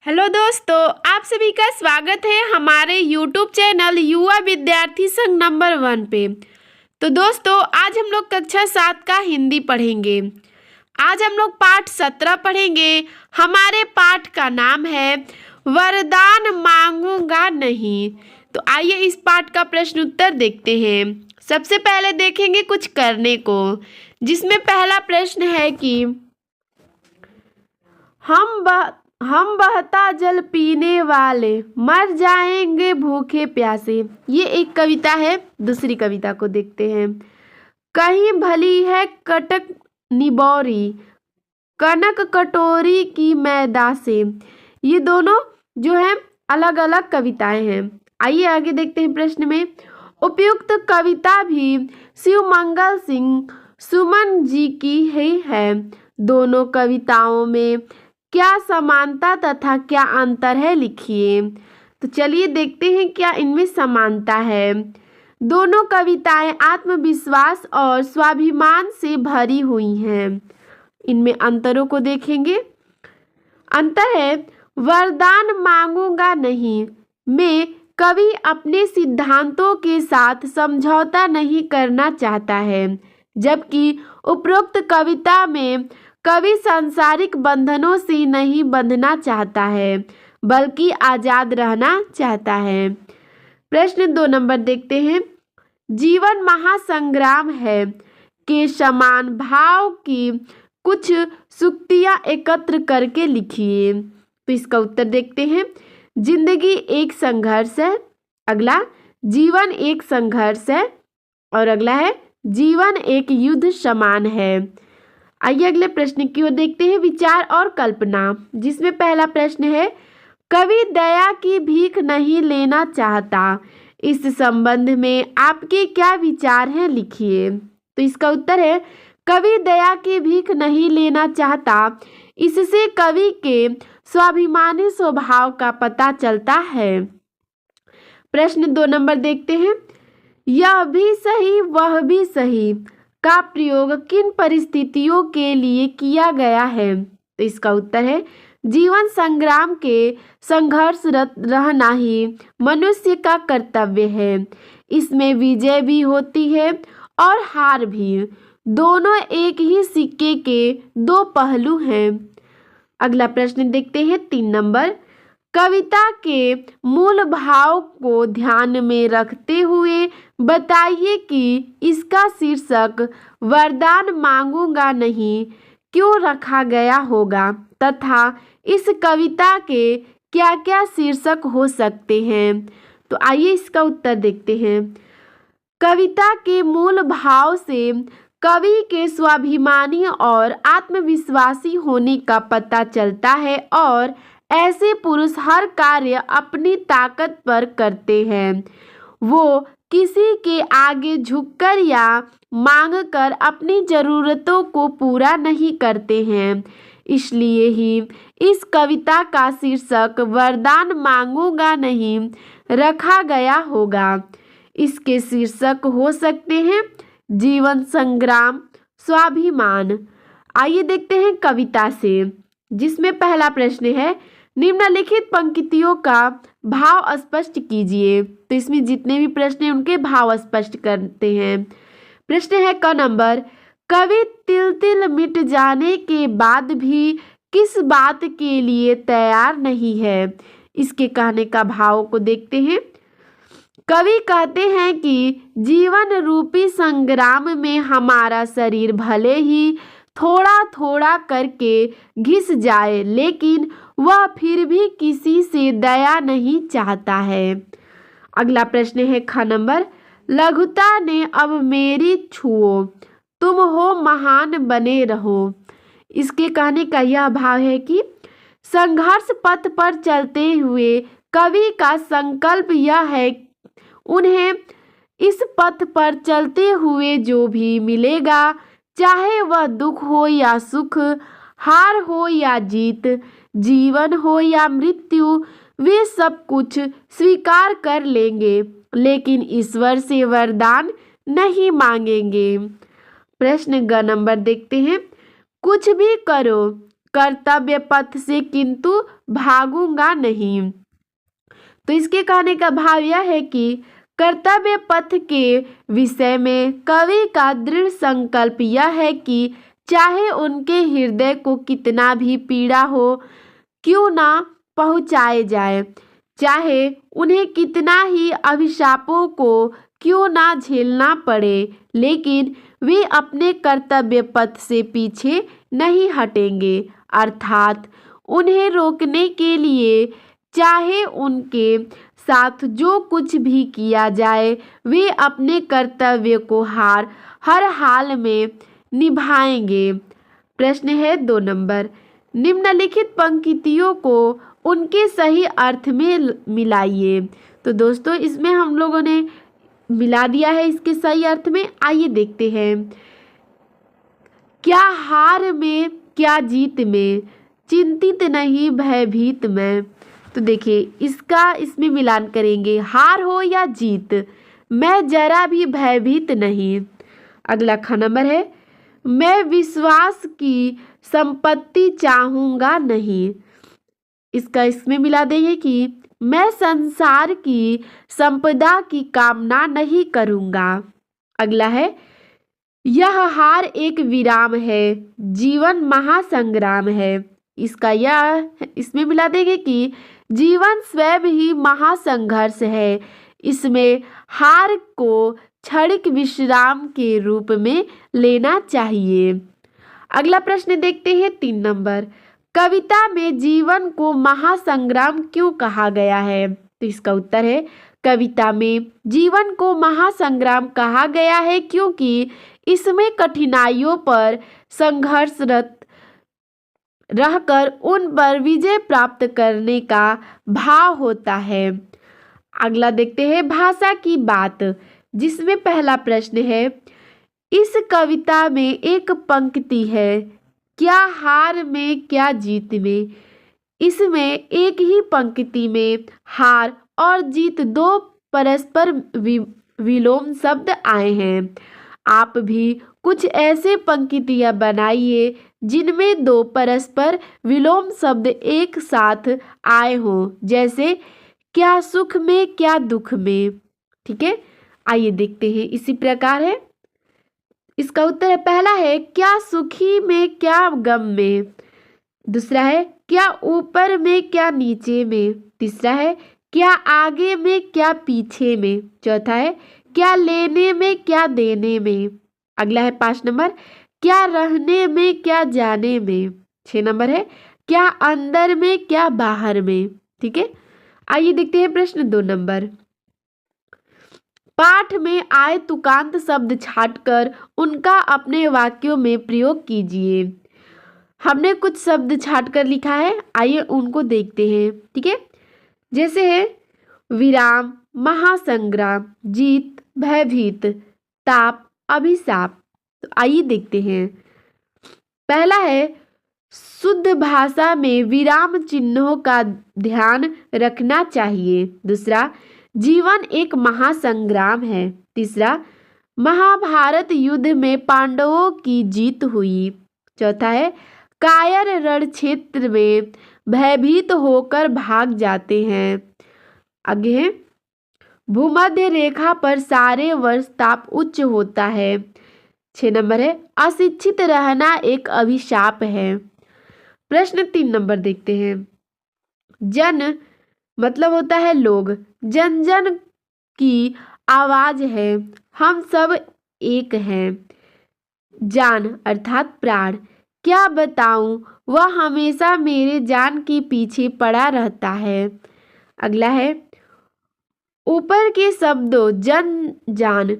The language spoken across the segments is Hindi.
हेलो दोस्तों, आप सभी का स्वागत है हमारे यूट्यूब चैनल युवा विद्यार्थी संघ नंबर 1 पे। तो दोस्तों, आज हम लोग कक्षा 7 का हिंदी पढ़ेंगे। आज हम लोग पाठ 17 पढ़ेंगे। हमारे पाठ का नाम है वरदान मांगूंगा नहीं। तो आइए इस पाठ का प्रश्न उत्तर देखते हैं। सबसे पहले देखेंगे कुछ करने को, जिसमें पहला प्रश्न है कि हम बहता जल पीने वाले मर जाएंगे भूखे प्यासे। ये एक कविता है। दूसरी कविता को देखते हैं। कहीं भली है कटक निबौरी कनक कटोरी की मैदा से। ये दोनों जो है अलग अलग कविताएं हैं। आइए आगे देखते हैं प्रश्न में। उपयुक्त कविता भी शिवमंगल सिंह सुमन जी की ही है। दोनों कविताओं में क्या समानता तथा क्या अंतर है, लिखिए। तो चलिए देखते हैं क्या इनमें समानता है। दोनों कविताएं आत्मविश्वास और स्वाभिमान से भरी हुई हैं। इनमें अंतरों को देखेंगे। अंतर है, वरदान मांगूंगा नहीं में कवि अपने सिद्धांतों के साथ समझौता नहीं करना चाहता है, जबकि उपरोक्त कविता में कवि सांसारिक बंधनों से नहीं बंधना चाहता है, बल्कि आजाद रहना चाहता है। प्रश्न 2 नंबर देखते हैं। जीवन महासंग्राम है के समान भाव की कुछ सूक्तियां एकत्र करके लिखिए। तो इसका उत्तर देखते हैं। जिंदगी एक संघर्ष है। अगला, जीवन एक संघर्ष है। और अगला है, जीवन एक युद्ध समान है। आइए अगले प्रश्न की ओर देखते हैं। विचार और कल्पना, जिसमें पहला प्रश्न है, कवि दया की भीख नहीं लेना चाहता। इस संबंध में आपके क्या विचार हैं, लिखिए। तो इसका उत्तर है, कवि दया की भीख नहीं लेना चाहता। इससे कवि के स्वाभिमानी स्वभाव का पता चलता है। प्रश्न 2 नंबर देखते हैं। यह भी सही वह भी सही का प्रयोग किन परिस्थितियों के लिए किया गया है। तो इसका उत्तर है, जीवन संग्राम के संघर्षरत रहना ही मनुष्य का कर्तव्य है। इसमें विजय भी होती है और हार भी। दोनों एक ही सिक्के के दो पहलू हैं। अगला प्रश्न देखते हैं 3 नंबर। कविता के मूल भाव को ध्यान में रखते हुए बताइए कि इसका शीर्षक वरदान मांगूंगा नहीं क्यों रखा गया होगा तथा इस कविता के क्या क्या शीर्षक हो सकते हैं। तो आइए इसका उत्तर देखते हैं। कविता के मूल भाव से कवि के स्वाभिमानी और आत्मविश्वासी होने का पता चलता है और ऐसे पुरुष हर कार्य अपनी ताकत पर करते हैं। वो किसी के आगे झुककर या मांगकर अपनी जरूरतों को पूरा नहीं करते हैं। इसलिए ही इस कविता का शीर्षक वरदान मांगूंगा नहीं रखा गया होगा। इसके शीर्षक हो सकते हैं जीवन संग्राम, स्वाभिमान। आइए देखते हैं कविता से, जिसमें पहला प्रश्न है, निम्नलिखित पंक्तियों का भाव स्पष्ट कीजिए। तो इसमें जितने भी प्रश्न हैं उनके भाव स्पष्ट करते हैं। प्रश्न है क नंबर। कवि तिल तिल मिट जाने के बाद भी किस बात के लिए तैयार नहीं है। इसके कहने का भाव को देखते हैं। कवि कहते हैं कि जीवन रूपी संग्राम में हमारा शरीर भले ही थोड़ा थोड़ा करके घिस जाए, लेकिन वह फिर भी किसी से दया नहीं चाहता है। अगला प्रश्न है ख नंबर। लघुता ने अब मेरी छुओ, तुम हो महान बने रहो। इसके कहने का यह भाव है कि संघर्ष पथ पर चलते हुए कवि का संकल्प यह है, उन्हें इस पथ पर चलते हुए जो भी मिलेगा, चाहे वह दुख हो या सुख, हार हो या जीत, जीवन हो या मृत्यु, वे सब कुछ स्वीकार कर लेंगे, लेकिन ईश्वर से वरदान नहीं मांगेंगे। प्रश्न ग नंबर देखते हैं। कुछ भी करो, कर्तव्य पथ से, किंतु भागूंगा नहीं। तो इसके कहने का भाव यह है कि कर्तव्य पथ के विषय में कवि का दृढ़ संकल्प यह है कि चाहे उनके हृदय को कितना भी पीड़ा हो क्यों ना पहुँचाए जाए, चाहे उन्हें कितना ही अभिशापों को क्यों ना झेलना पड़े, लेकिन वे अपने कर्तव्य पथ से पीछे नहीं हटेंगे। अर्थात उन्हें रोकने के लिए चाहे उनके साथ जो कुछ भी किया जाए, वे अपने कर्तव्य को हर हाल में निभाएंगे। प्रश्न है 2 नंबर, निम्नलिखित पंक्तियों को उनके सही अर्थ में मिलाइए। तो दोस्तों इसमें हम लोगों ने मिला दिया है इसके सही अर्थ में। आइए देखते हैं। क्या हार में क्या जीत में, चिंतित नहीं भयभीत मैं। तो देखिए इसका इसमें मिलान करेंगे, हार हो या जीत, मैं जरा भी भयभीत नहीं। अगला ख नंबर है, मैं विश्वास की संपत्ति चाहूँगा नहीं। इसका इसमें मिला देंगे कि मैं संसार की संपदा की कामना नहीं करूँगा। अगला है, यह हार एक विराम है, जीवन महासंग्राम है। इसका यह इसमें मिला देंगे कि जीवन स्वयं ही महासंघर्ष है, इसमें हार को क्षणिक विश्राम के रूप में लेना चाहिए। अगला प्रश्न देखते हैं 3 नंबर, कविता में जीवन को महासंग्राम क्यों कहा गया है। तो इसका उत्तर है, कविता में जीवन को महासंग्राम कहा गया है क्योंकि इसमें कठिनाइयों पर संघर्षरत रहकर उन पर विजय प्राप्त करने का भाव होता है। अगला देखते हैं भाषा की बात, जिसमें पहला प्रश्न है, इस कविता में एक पंक्ति है, क्या हार में क्या जीत में। इसमें एक ही पंक्ति में हार और जीत 2 परस्पर विलोम शब्द आए हैं। आप भी कुछ ऐसे पंक्तियां बनाइए जिनमें 2 परस्पर विलोम शब्द एक साथ आए हों, जैसे क्या सुख में क्या दुख में। ठीक है, आइए देखते हैं। इसी प्रकार है, इसका उत्तर है, पहला है क्या सुखी में क्या गम में। दूसरा है क्या ऊपर में क्या नीचे में। तीसरा है क्या आगे में क्या पीछे में। चौथा है क्या लेने में क्या देने में। अगला है 5 नंबर, क्या रहने में क्या जाने में। 6 नंबर है क्या अंदर में क्या बाहर में। ठीक है, आइए देखते हैं प्रश्न 2 नंबर, पाठ में आए तुकांत शब्द छांटकर उनका अपने वाक्यों में प्रयोग कीजिए। हमने कुछ शब्द छांटकर लिखा है, आइए उनको देखते हैं। ठीक है, जैसे है विराम, महासंग्राम, जीत, भयभीत, ताप, अभिशाप। तो आइए देखते हैं। पहला है, शुद्ध भाषा में विराम चिन्हों का ध्यान रखना चाहिए। दूसरा, जीवन एक महासंग्राम है। तीसरा, महाभारत युद्ध में पांडवों की जीत हुई। चौथा है कायर रण क्षेत्र में भयभीत होकर भाग जाते हैं। आगे है भूमध्य रेखा पर सारे वर्ष ताप उच्च होता है। 6 नंबर है अशिक्षित रहना एक अभिशाप है। प्रश्न 3 नंबर देखते हैं। जन मतलब होता है लोग, जन जन की आवाज है, हम सब एक हैं। जान अर्थात प्राण, क्या बताऊं वह हमेशा मेरे जान के पीछे पड़ा रहता है। अगला है ऊपर के शब्दों जन जान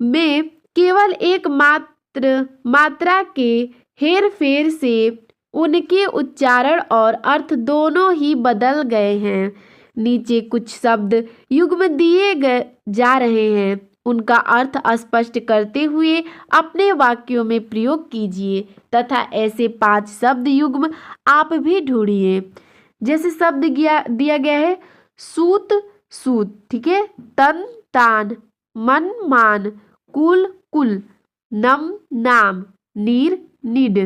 में केवल एक मात्रा के हेर फेर से उनके उच्चारण और अर्थ दोनों ही बदल गए हैं। नीचे कुछ शब्द युग्म दिए जा रहे हैं, उनका अर्थ स्पष्ट करते हुए अपने वाक्यों में प्रयोग कीजिए तथा ऐसे 5 शब्द युग्म आप भी ढूंढिए। जैसे शब्द दिया गया है सूत सूत, ठीक है, तन तान, मन मान, कुल कुल, नम नाम, नीर निड,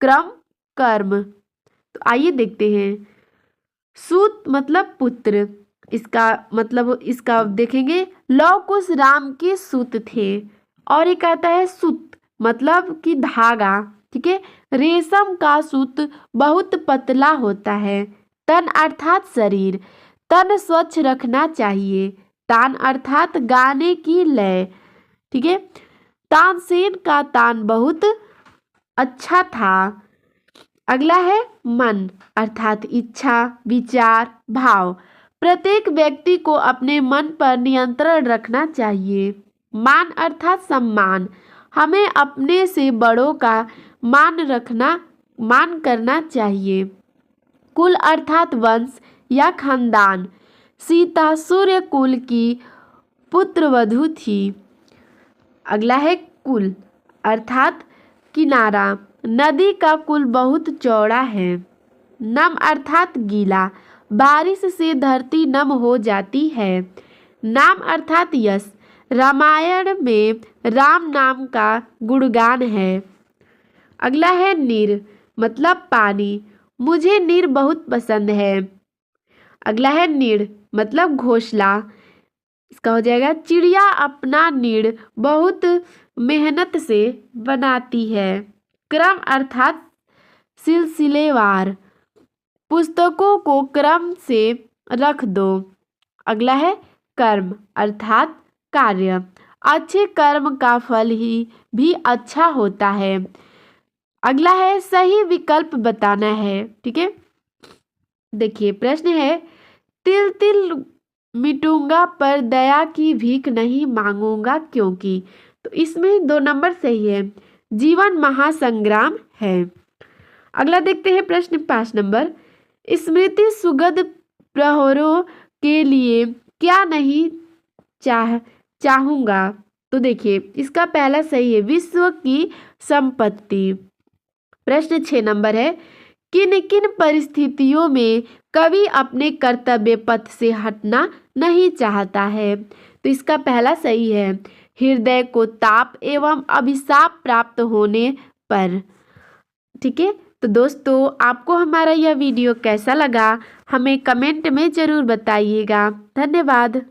क्रम कर्म। तो आइए देखते हैं। सूत मतलब पुत्र, इसका मतलब इसका देखेंगे। लौ कुश राम के सूत थे। और ये कहता है सूत मतलब कि धागा, ठीक है। रेशम का सूत बहुत पतला होता है। तन अर्थात शरीर, तन स्वच्छ रखना चाहिए। तान अर्थात गाने की लय, ठीक है। तानसेन का तान बहुत अच्छा था। अगला है मन अर्थात इच्छा, विचार, भाव। प्रत्येक व्यक्ति को अपने मन पर नियंत्रण रखना चाहिए। मान अर्थात सम्मान, हमें अपने से बड़ों का मान करना चाहिए। कुल अर्थात वंश या खानदान। सीता सूर्य कुल की पुत्रवधू थी। अगला है कुल अर्थात किनारा, नदी का कुल बहुत चौड़ा है। नम अर्थात गीला, बारिश से धरती नम हो जाती है। नाम अर्थात यश, रामायण में राम नाम का गुणगान है। अगला है नीर मतलब पानी, मुझे नीर बहुत पसंद है। अगला है नीड़ मतलब घोंसला, इसका हो जाएगा चिड़िया अपना नीड़ बहुत मेहनत से बनाती है। क्रम अर्थात सिलसिलेवार, पुस्तकों को क्रम से रख दो। अगला है कर्म अर्थात कार्य, अच्छे कर्म का फल ही भी अच्छा होता है। अगला है सही विकल्प बताना है, ठीक है। देखिए प्रश्न है, तिल तिल मिटूंगा पर दया की भीख नहीं मांगूंगा क्योंकि। तो इसमें 2 नंबर सही है, जीवन महासंग्राम है। अगला देखते हैं प्रश्न 5 नंबर, स्मृति सुगध प्रहरों के लिए क्या नहीं चाहूंगा। तो देखिए इसका पहला सही है, विश्व की संपत्ति। प्रश्न 6 नंबर है, किन किन परिस्थितियों में कवि अपने कर्तव्य पथ से हटना नहीं चाहता है। तो इसका पहला सही है, हृदय को ताप एवं अभिशाप प्राप्त होने पर, ठीक है। तो दोस्तों आपको हमारा यह वीडियो कैसा लगा हमें कमेंट में ज़रूर बताइएगा। धन्यवाद।